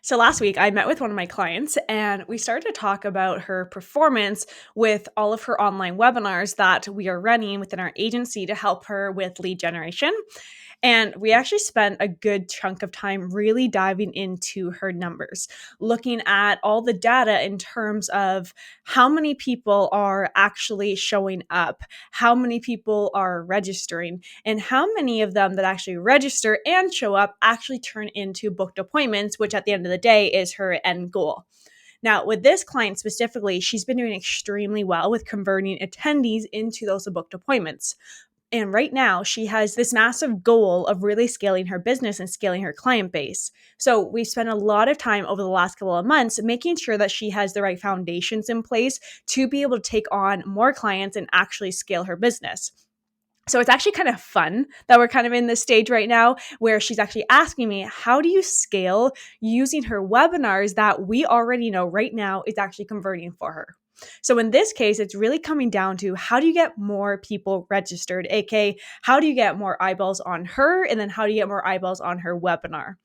So last week, I met with one of my clients and we started to talk about her performance with all of her online webinars that we are running within our agency to help her with lead generation. And we actually spent a good chunk of time really diving into her numbers, looking at all the data in terms of how many people are actually showing up, how many people are registering, and how many of them that actually register and show up actually turn into booked appointments, which at the end of the day is her end goal. Now, with this client specifically, she's been doing extremely well with converting attendees into those booked appointments. And right now, she has this massive goal of really scaling her business and scaling her client base. So, we've spent a lot of time over the last couple of months making sure that she has the right foundations in place to be able to take on more clients and actually scale her business. So it's actually kind of fun that we're kind of in this stage right now where she's actually asking me, how do you scale using her webinars that we already know right now is actually converting for her? So in this case, it's really coming down to how do you get more people registered, aka how do you get more eyeballs on her, and then how do you get more eyeballs on her webinar?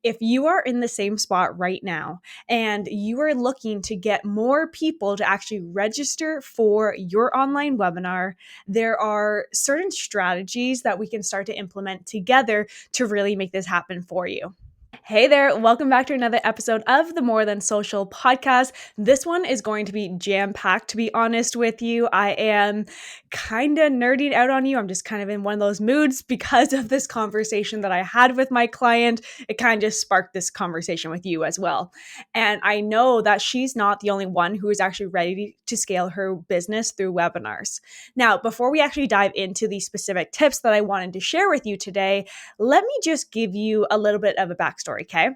If you are in the same spot right now and you are looking to get more people to actually register for your online webinar, there are certain strategies that we can start to implement together to really make this happen for you. Hey there, welcome back to another episode of the More Than Social podcast. This one is going to be jam-packed, to be honest with you. I am kind of nerding out on you. I'm just kind of in one of those moods because of this conversation that I had with my client. It kind of just sparked this conversation with you as well. And I know that she's not the only one who is actually ready to scale her business through webinars. Now, before we actually dive into the specific tips that I wanted to share with you today, let me just give you a little bit of a backstory, okay?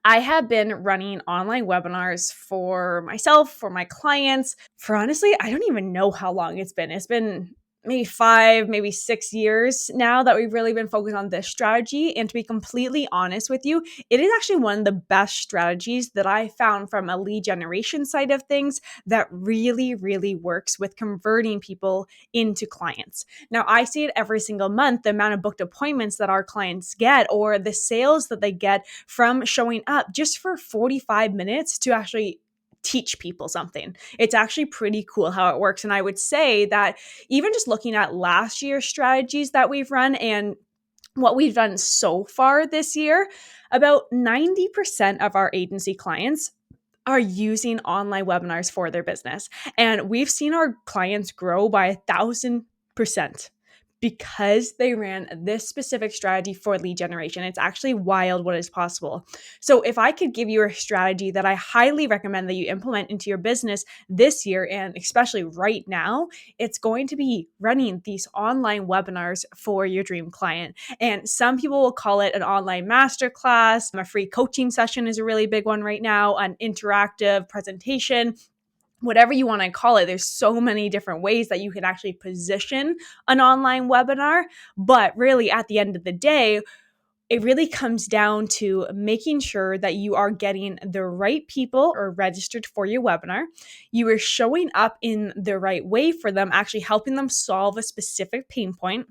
I have been running online webinars for myself, for my clients, for honestly, I don't even know how long it's been. It's been maybe 5, maybe 6 years now that we've really been focused on this strategy. And to be completely honest with you, it is actually one of the best strategies that I found from a lead generation side of things that really, really works with converting people into clients. Now, I see it every single month, the amount of booked appointments that our clients get or the sales that they get from showing up just for 45 minutes to actually teach people something. It's actually pretty cool how it works. And I would say that even just looking at last year's strategies that we've run and what we've done so far this year, about 90% of our agency clients are using online webinars for their business. And we've seen our clients grow by 1,000% because they ran this specific strategy for lead generation. It's actually wild what is possible. So if I could give you a strategy that I highly recommend that you implement into your business this year, and especially right now, it's going to be running these online webinars for your dream client. And some people will call it an online masterclass. A free coaching session is a really big one right now, an interactive presentation. Whatever you want to call it, there's so many different ways that you can actually position an online webinar. But really, at the end of the day, it really comes down to making sure that you are getting the right people or registered for your webinar. You are showing up in the right way for them, actually helping them solve a specific pain point.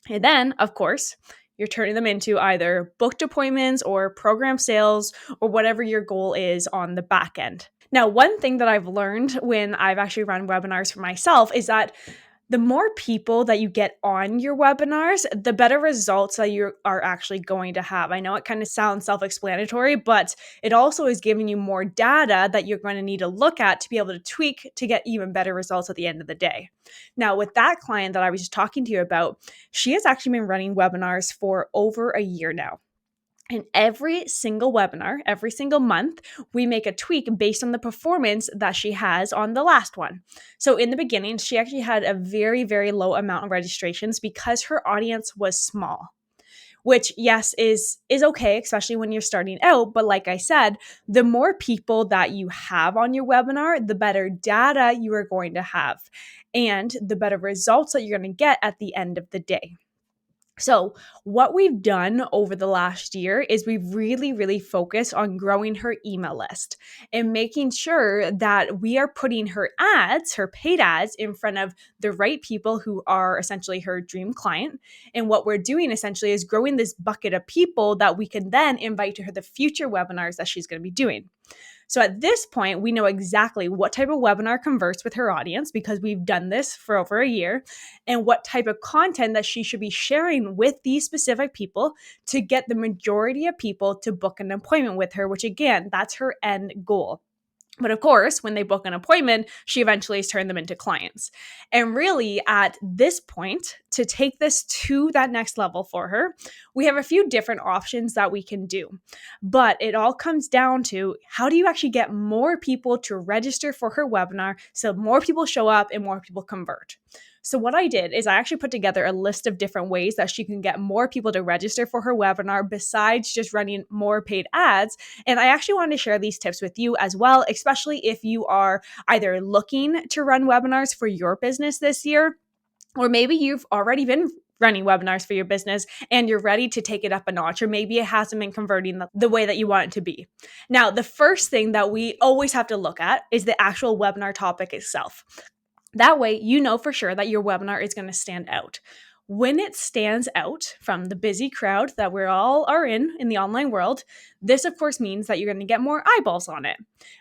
And then, of course, you're turning them into either booked appointments or program sales or whatever your goal is on the back end. Now, one thing that I've learned when I've actually run webinars for myself is that the more people that you get on your webinars, the better results that you are actually going to have. I know it kind of sounds self-explanatory, but it also is giving you more data that you're going to need to look at to be able to tweak to get even better results at the end of the day. Now, with that client that I was just talking to you about, she has actually been running webinars for over a year now. And every single webinar, every single month, we make a tweak based on the performance that she has on the last one. So in the beginning, she actually had a very, very low amount of registrations because her audience was small, which yes, is okay, especially when you're starting out. But like I said, the more people that you have on your webinar, the better data you are going to have and the better results that you're going to get at the end of the day. So, what we've done over the last year is we've really focused on growing her email list and making sure that we are putting her ads, her paid ads, in front of the right people who are essentially her dream client. And what we're doing essentially is growing this bucket of people that we can then invite to her the future webinars that she's going to be doing. So at this point, we know exactly what type of webinar converts with her audience because we've done this for over a year, and what type of content that she should be sharing with these specific people to get the majority of people to book an appointment with her, which again, that's her end goal. But of course, when they book an appointment, she eventually has turned them into clients. And really, at this point, to take this to that next level for her, we have a few different options that we can do. But it all comes down to, how do you actually get more people to register for her webinar so more people show up and more people convert? So what I did is I actually put together a list of different ways that she can get more people to register for her webinar besides just running more paid ads. And I actually wanted to share these tips with you as well, especially if you are either looking to run webinars for your business this year, or maybe you've already been running webinars for your business and you're ready to take it up a notch, or maybe it hasn't been converting the way that you want it to be. Now, the first thing that we always have to look at is the actual webinar topic itself. That way, you know for sure that your webinar is going to stand out. When it stands out from the busy crowd that we all are in the online world, this of course means that you're going to get more eyeballs on it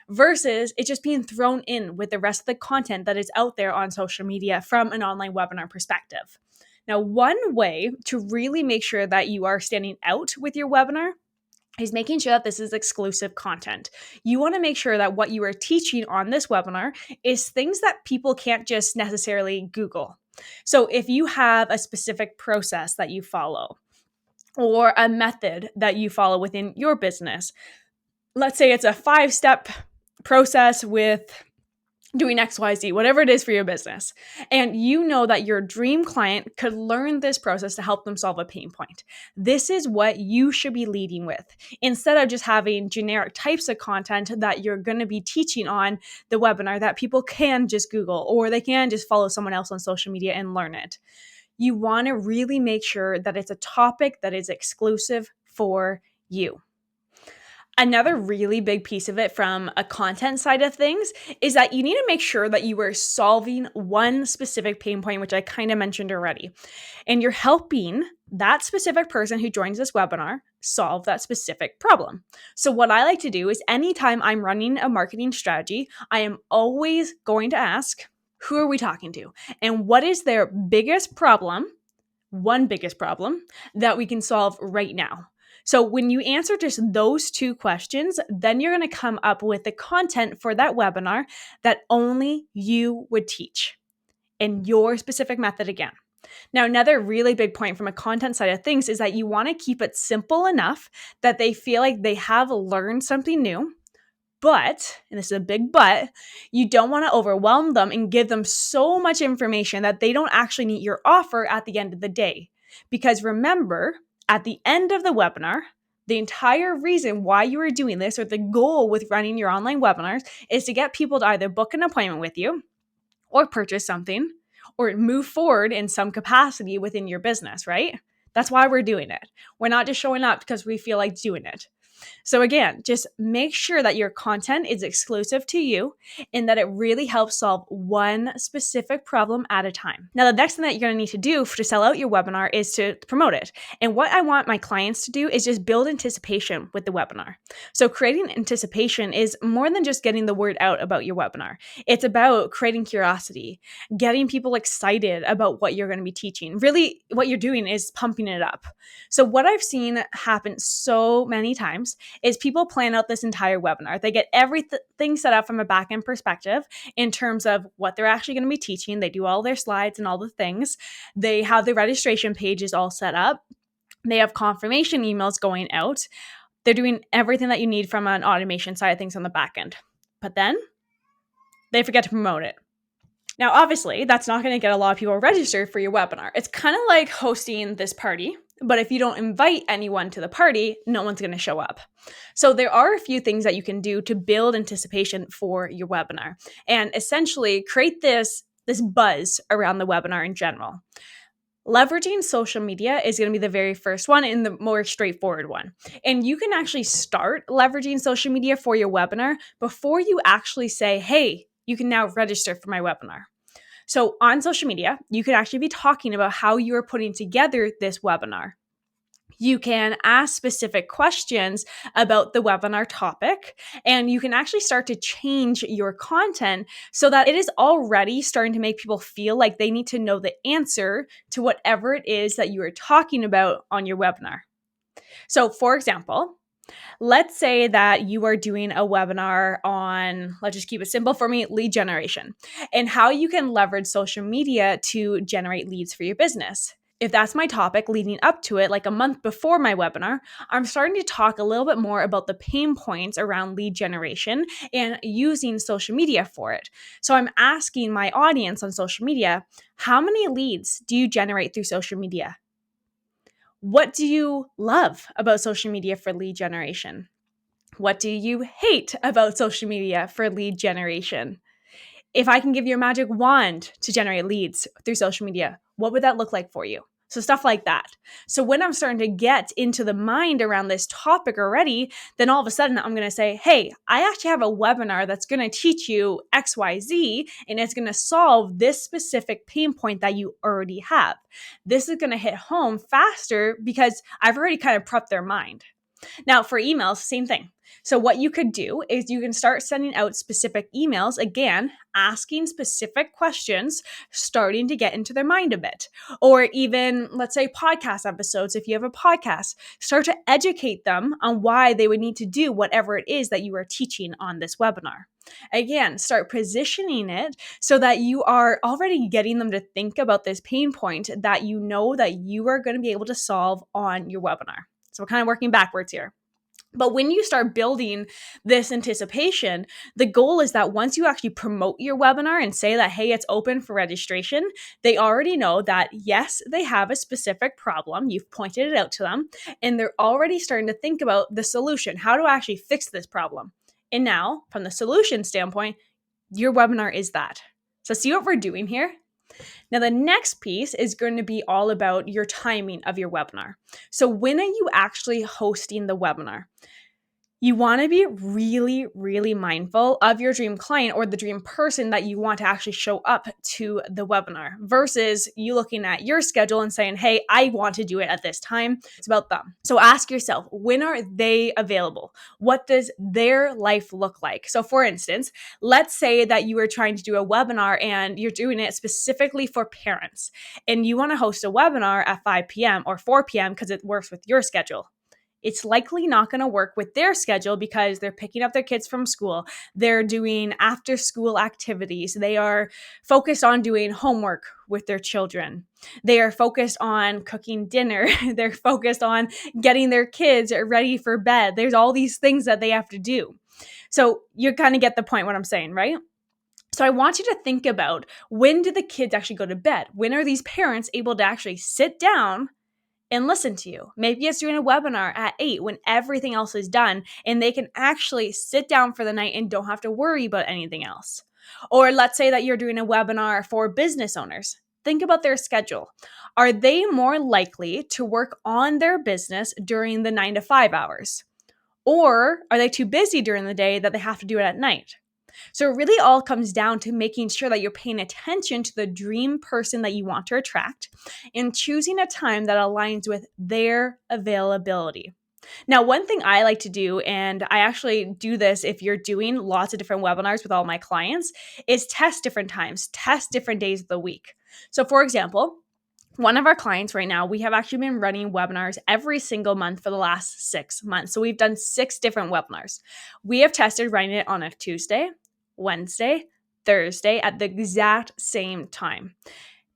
versus it just being thrown in with the rest of the content that is out there on social media from an online webinar perspective. Now, one way to really make sure that you are standing out with your webinar is making sure that this is exclusive content. You want to make sure that what you are teaching on this webinar is things that people can't just necessarily Google. So if you have a specific process that you follow or a method that you follow within your business, let's say it's a 5-step process with doing XYZ, whatever it is for your business. And you know that your dream client could learn this process to help them solve a pain point. This is what you should be leading with, instead of just having generic types of content that you're going to be teaching on the webinar that people can just Google or they can just follow someone else on social media and learn it. You want to really make sure that it's a topic that is exclusive for you. Another really big piece of it from a content side of things is that you need to make sure that you are solving one specific pain point, which I kind of mentioned already. And you're helping that specific person who joins this webinar solve that specific problem. So what I like to do is anytime I'm running a marketing strategy, I am always going to ask, who are we talking to? And what is their biggest problem, one biggest problem that we can solve right now? So when you answer just those two questions, then you're going to come up with the content for that webinar that only you would teach in your specific method again. Now, another really big point from a content side of things is that you want to keep it simple enough that they feel like they have learned something new. But, and this is a big but, you don't want to overwhelm them and give them so much information that they don't actually need your offer at the end of the day. Because remember, at the end of the webinar, the entire reason why you are doing this, or the goal with running your online webinars, is to get people to either book an appointment with you or purchase something or move forward in some capacity within your business, right? That's why we're doing it. We're not just showing up because we feel like doing it. So again, just make sure that your content is exclusive to you and that it really helps solve one specific problem at a time. Now, the next thing that you're going to need to do to sell out your webinar is to promote it. And what I want my clients to do is just build anticipation with the webinar. So creating anticipation is more than just getting the word out about your webinar. It's about creating curiosity, getting people excited about what you're going to be teaching. Really, what you're doing is pumping it up. So what I've seen happen so many times is people plan out this entire webinar. They get everything set up from a back-end perspective in terms of what they're actually going to be teaching. They do all their slides and all the things. They have the registration pages all set up. They have confirmation emails going out. They're doing everything that you need from an automation side of things on the back end. But then they forget to promote it. Now, obviously, that's not going to get a lot of people registered for your webinar. It's kind of like hosting this party, but if you don't invite anyone to the party, no one's going to show up. So there are a few things that you can do to build anticipation for your webinar and essentially create this buzz around the webinar in general. Leveraging social media is going to be the very first one and the more straightforward one. And you can actually start leveraging social media for your webinar before you actually say, hey, you can now register for my webinar. So on social media, you could actually be talking about how you are putting together this webinar. You can ask specific questions about the webinar topic, and you can actually start to change your content so that it is already starting to make people feel like they need to know the answer to whatever it is that you are talking about on your webinar. So, for example, let's say that you are doing a webinar on, let's just keep it simple for me, lead generation, and how you can leverage social media to generate leads for your business. If that's my topic leading up to it, like a month before my webinar, I'm starting to talk a little bit more about the pain points around lead generation and using social media for it. So I'm asking my audience on social media, how many leads do you generate through social media? What do you love about social media for lead generation? What do you hate about social media for lead generation? If I can give you a magic wand to generate leads through social media, what would that look like for you? So stuff like that. So when I'm starting to get into the mind around this topic already, then all of a sudden I'm going to say, hey, I actually have a webinar that's going to teach you XYZ, and it's going to solve this specific pain point that you already have. This is going to hit home faster because I've already kind of prepped their mind. Now, for emails, same thing. So what you could do is you can start sending out specific emails, again, asking specific questions, starting to get into their mind a bit. Or even, let's say, podcast episodes. If you have a podcast, start to educate them on why they would need to do whatever it is that you are teaching on this webinar. Again, start positioning it so that you are already getting them to think about this pain point that you know that you are going to be able to solve on your webinar. So we're kind of working backwards here. But when you start building this anticipation, the goal is that once you actually promote your webinar and say that, hey, it's open for registration, they already know that, yes, they have a specific problem. You've pointed it out to them, and they're already starting to think about the solution. How do I actually fix this problem? And now, from the solution standpoint, your webinar is that. So see what we're doing here? Now, the next piece is going to be all about your timing of your webinar. So when are you actually hosting the webinar? You want to be really, really mindful of your dream client or the dream person that you want to actually show up to the webinar versus you looking at your schedule and saying, hey, I want to do it at this time. It's about them. So ask yourself, when are they available? What does their life look like? So for instance, let's say that you are trying to do a webinar and you're doing it specifically for parents and you want to host a webinar at 5 p.m. or 4 p.m. because it works with your schedule. It's likely not going to work with their schedule because they're picking up their kids from school. They're doing after school activities. They are focused on doing homework with their children. They are focused on cooking dinner. They're focused on getting their kids ready for bed. There's all these things that they have to do. So you kind of get the point what I'm saying, right? So I want you to think about, when do the kids actually go to bed? When are these parents able to actually sit down and listen to you? Maybe it's doing a webinar at 8 when everything else is done and they can actually sit down for the night and don't have to worry about anything else. Or let's say that you're doing a webinar for business owners. Think about their schedule. Are they more likely to work on their business during the 9 to 5 hours? Or are they too busy during the day that they have to do it at night? So it really all comes down to making sure that you're paying attention to the dream person that you want to attract and choosing a time that aligns with their availability. Now, one thing I like to do, and I actually do this if you're doing lots of different webinars with all my clients, is test different times, test different days of the week. So for example, one of our clients right now, we have actually been running webinars every single month for the last 6 months. So we've done 6 different webinars. We have tested running it on a Tuesday, Wednesday, Thursday at the exact same time.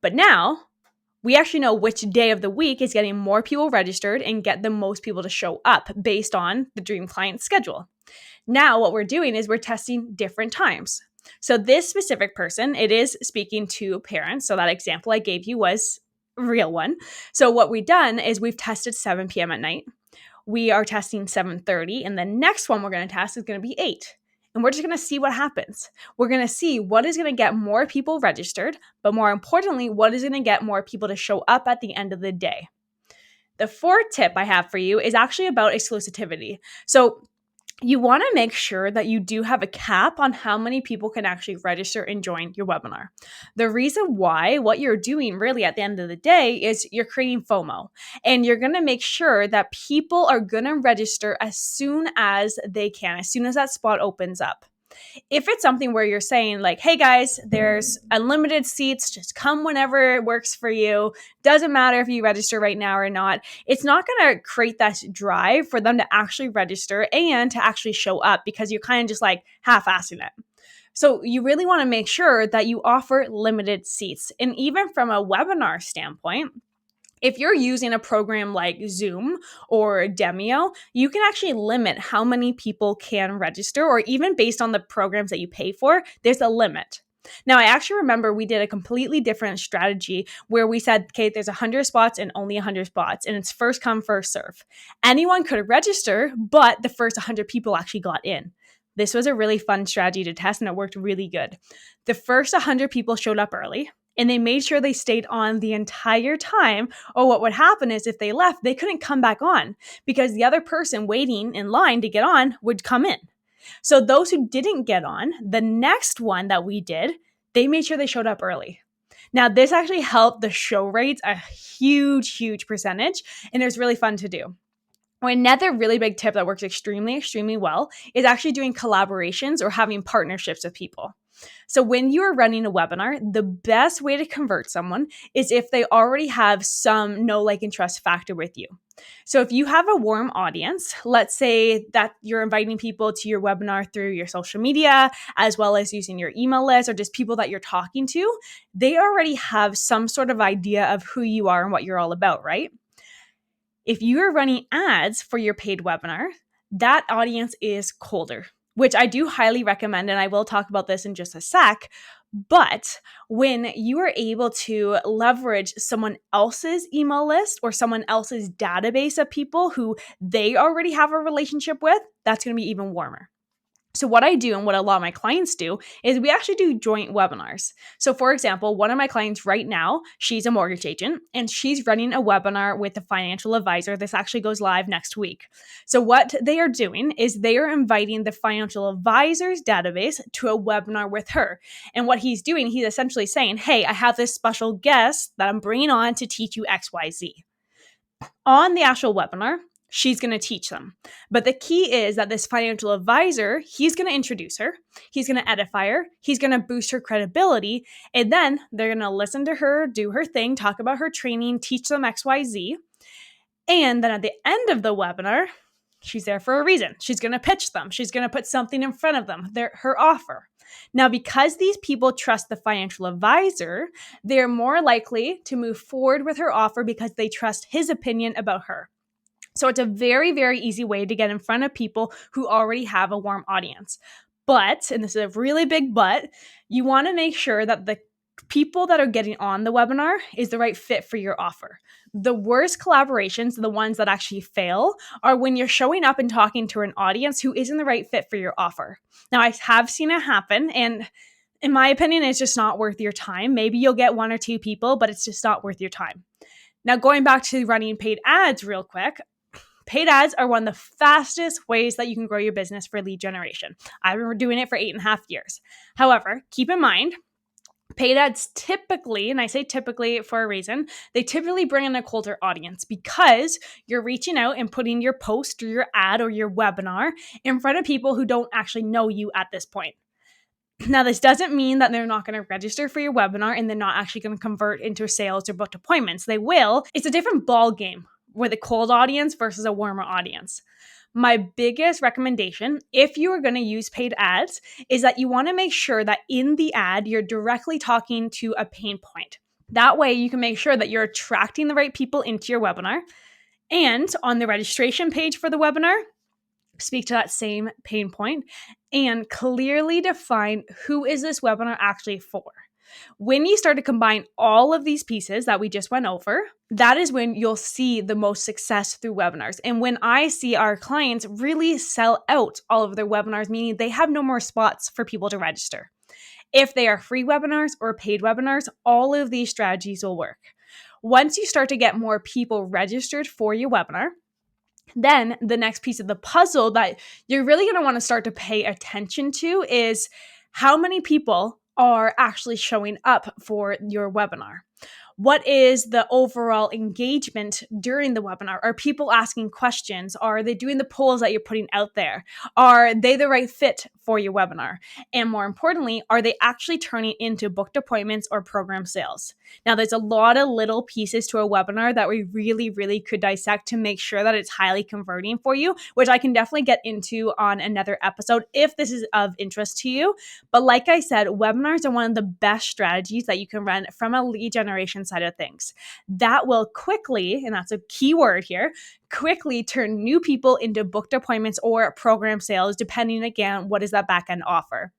But now we actually know which day of the week is getting more people registered and get the most people to show up based on the dream client schedule. Now what we're doing is we're testing different times. So this specific person, it is speaking to parents. So that example I gave you was a real one. So what we've done is we've tested 7 p.m. at night. We are testing 7:30, and the next one we're going to test is going to be 8. And we're just going to see what happens. We're going to see what is going to get more people registered, but more importantly, what is going to get more people to show up at the end of the day. The fourth tip I have for you is actually about exclusivity. So you want to make sure that you do have a cap on how many people can actually register and join your webinar. The reason why, what you're doing really at the end of the day is you're creating FOMO, and you're going to make sure that people are going to register as soon as they can, as soon as that spot opens up. If it's something where you're saying like, hey guys, there's unlimited seats, just come whenever it works for you, doesn't matter if you register right now or not, it's not going to create that drive for them to actually register and to actually show up, because you're kind of just like half-assing it. So you really want to make sure that you offer limited seats. And even from a webinar standpoint, if you're using a program like Zoom or Demio, you can actually limit how many people can register, or even based on the programs that you pay for, there's a limit. Now, I actually remember we did a completely different strategy where we said, okay, there's 100 spots and only 100 spots, and it's first come, first serve. Anyone could register, but the first 100 people actually got in. This was a really fun strategy to test, and it worked really good. The first 100 people showed up early, and they made sure they stayed on the entire time. Or what would happen is if they left, they couldn't come back on because the other person waiting in line to get on would come in. So those who didn't get on, the next one that we did, they made sure they showed up early. Now, this actually helped the show rates a huge percentage, and it was really fun to do. Another really big tip that works extremely well is actually doing collaborations or having partnerships with people. So when you are running a webinar, the best way to convert someone is if they already have some know, like, and trust factor with you. So if you have a warm audience, let's say that you're inviting people to your webinar through your social media, as well as using your email list or just people that you're talking to, they already have some sort of idea of who you are and what you're all about, right? If you're running ads for your paid webinar, that audience is colder, which I do highly recommend, and I will talk about this in just a sec. But when you are able to leverage someone else's email list or someone else's database of people who they already have a relationship with, that's going to be even warmer. So what I do and what a lot of my clients do is we actually do joint webinars. So for example, one of my clients right now, she's a mortgage agent and she's running a webinar with a financial advisor. This actually goes live next week. So what they are doing is they are inviting the financial advisor's database to a webinar with her. And what he's doing, he's essentially saying, hey, I have this special guest that I'm bringing on to teach you XYZ. On the actual webinar, she's going to teach them. But the key is that this financial advisor, he's going to introduce her, he's going to edify her, he's going to boost her credibility, and then they're going to listen to her, do her thing, talk about her training, teach them XYZ. And then at the end of the webinar, she's there for a reason. She's going to pitch them. She's going to put something in front of them, her offer. Now, because these people trust the financial advisor, they're more likely to move forward with her offer because they trust his opinion about her. So it's a very easy way to get in front of people who already have a warm audience. But, and this is a really big but, you want to make sure that the people that are getting on the webinar is the right fit for your offer. The worst collaborations, the ones that actually fail, are when you're showing up and talking to an audience who isn't the right fit for your offer. Now, I have seen it happen, and in my opinion, it's just not worth your time. Maybe you'll get one or two people, but it's just not worth your time. Now, going back to running paid ads real quick, paid ads are one of the fastest ways that you can grow your business for lead generation. I've been doing it for 8.5 years. However, keep in mind, paid ads typically, and I say typically for a reason, they typically bring in a colder audience because you're reaching out and putting your post or your ad or your webinar in front of people who don't actually know you at this point. Now, this doesn't mean that they're not going to register for your webinar and they're not actually going to convert into sales or booked appointments. They will. It's a different ball game with a cold audience versus a warmer audience. My biggest recommendation, if you are going to use paid ads, is that you want to make sure that in the ad, you're directly talking to a pain point. That way, you can make sure that you're attracting the right people into your webinar. And on the registration page for the webinar, speak to that same pain point and clearly define who is this webinar actually for. When you start to combine all of these pieces that we just went over, that is when you'll see the most success through webinars. And when I see our clients really sell out all of their webinars, meaning they have no more spots for people to register. If they are free webinars or paid webinars, all of these strategies will work. Once you start to get more people registered for your webinar, then the next piece of the puzzle that you're really going to want to start to pay attention to is how many people are actually showing up for your webinar. What is the overall engagement during the webinar? Are people asking questions? Are they doing the polls that you're putting out there? Are they the right fit for your webinar? And more importantly, are they actually turning into booked appointments or program sales? Now, there's a lot of little pieces to a webinar that we really, really could dissect to make sure that it's highly converting for you, which I can definitely get into on another episode if this is of interest to you. But like I said, webinars are one of the best strategies that you can run from a lead generation side of things. That will quickly, and that's a key word here, quickly turn new people into booked appointments or program sales, depending again, what is that back end offer.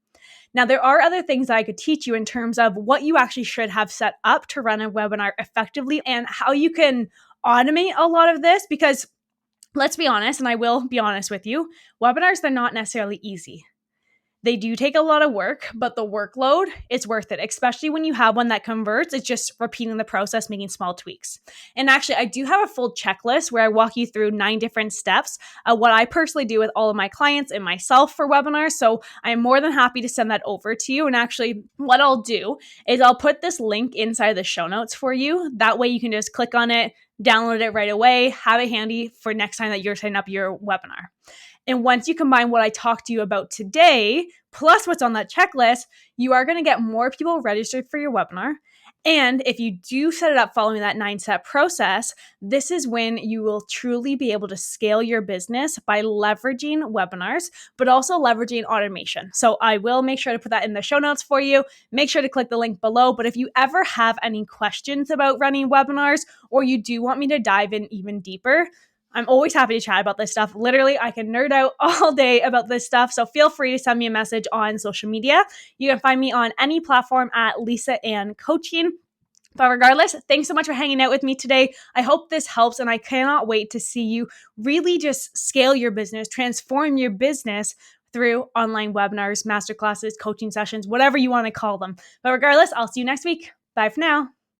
Now, there are other things that I could teach you in terms of what you actually should have set up to run a webinar effectively and how you can automate a lot of this, because let's be honest, and I will be honest with you, webinars, they're not necessarily easy. They do take a lot of work, but the workload is worth it, especially when you have one that converts. It's just repeating the process, making small tweaks. And actually, I do have a full checklist where I walk you through 9 different steps of what I personally do with all of my clients and myself for webinars. So I'm more than happy to send that over to you. And actually, what I'll do is I'll put this link inside the show notes for you. That way you can just click on it, download it right away, have it handy for next time that you're setting up your webinar. And once you combine what I talked to you about today, plus what's on that checklist, you are going to get more people registered for your webinar. And if you do set it up following that 9-step process, this is when you will truly be able to scale your business by leveraging webinars, but also leveraging automation. So I will make sure to put that in the show notes for you. Make sure to click the link below. But if you ever have any questions about running webinars, or you do want me to dive in even deeper, I'm always happy to chat about this stuff. Literally, I can nerd out all day about this stuff. So feel free to send me a message on social media. You can find me on any platform at Lisa Ann Coaching. But regardless, thanks so much for hanging out with me today. I hope this helps, and I cannot wait to see you really just scale your business, transform your business through online webinars, masterclasses, coaching sessions, whatever you want to call them. But regardless, I'll see you next week. Bye for now.